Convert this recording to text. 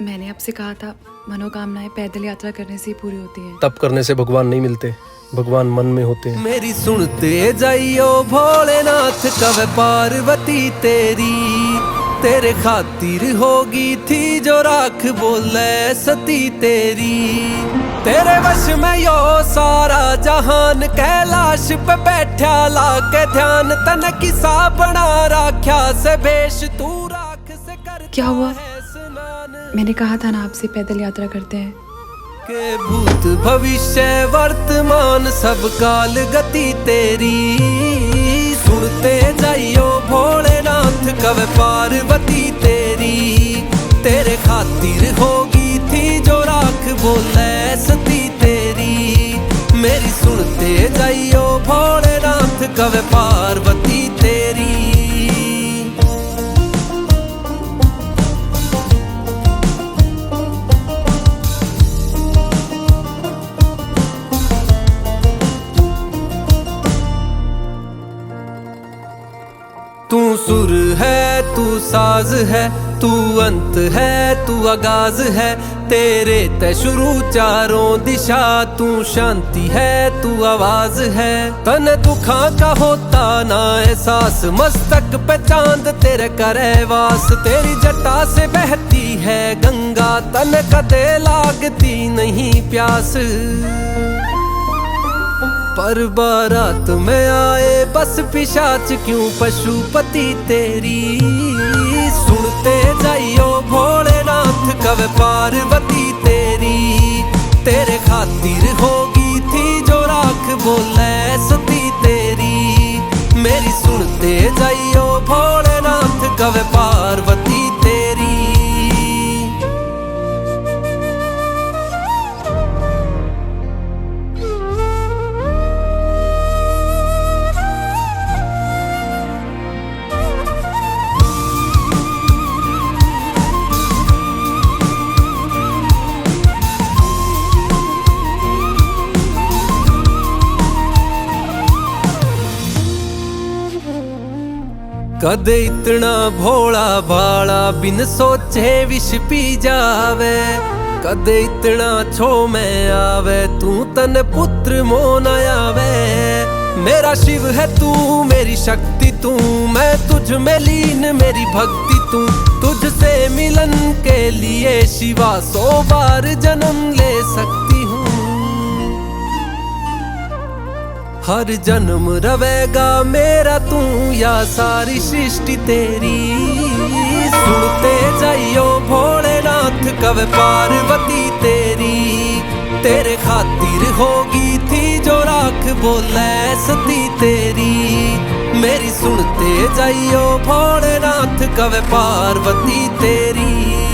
मैंने आपसे कहा था मनोकामनाएं पैदल यात्रा करने से ही पूरी होती हैं। तप करने से भगवान नहीं मिलते, भगवान मन में होते हैं। मेरी सुनते जाइयो भोलेनाथ कवे पार्वती तेरे खातिर होगी थी जो राख बोले सती तेरी। तेरे वश में यो सारा जहान कैलाश पे बैठा लाके ध्यान तन किसा बना राख्या से भेष तू राख से कर। क्या हुआ? मैंने कहा था ना आपसे पैदल यात्रा करते हैं। के भूत भविष्य वर्तमान सब काल गति तेरी। सुनते जाइयो भोलेनाथ कवे पार्वती तेरे खातिर होगी थी जो राख बोले सती तेरी। मेरी सुनते जाइयो भोलेनाथ कवे पार्वती तेरी। तू सुर है तू साज है तू अंत है तू आगाज है। तेरे ते शुरू चारों दिशा तू शांति है तू आवाज है। तन दुखा का होता ना एहसास मस्तक पे चांद तेरे करे वास। तेरी जटा से बहती है गंगा तन कदे लागती नहीं प्यास। पर बारात में आए बस पिशाच क्यों पशुपति तेरी। सुनते जाइयो भोलेनाथ कवे पार्वती तेरे खातिर होगी थी जो राख बोले सती तेरी। मेरी सुनते जाइयो भोलेनाथ कवे पार्वती तेरी। कदे इतना भोला भाला बिन सोचे विष पी जावे। कदे इतना छो में आवे तू तन पुत्र मोन आवे। मेरा शिव है तू मेरी शक्ति तू मैं तुझ में लीन मेरी भक्ति तू। तुझसे मिलन के लिए शिवा 100 बार जन्म ले सकती हूँ। हर जन्म रवेगा मेरा तू या सारी सृष्टि तेरी। सुनते जाइयो भोलेनाथ कवे पार्वती तेरे खातिर होगी थी जो राख बोले सती तेरी। मेरी सुनते जाइयो भोलेनाथ कवे पार्वती तेरी।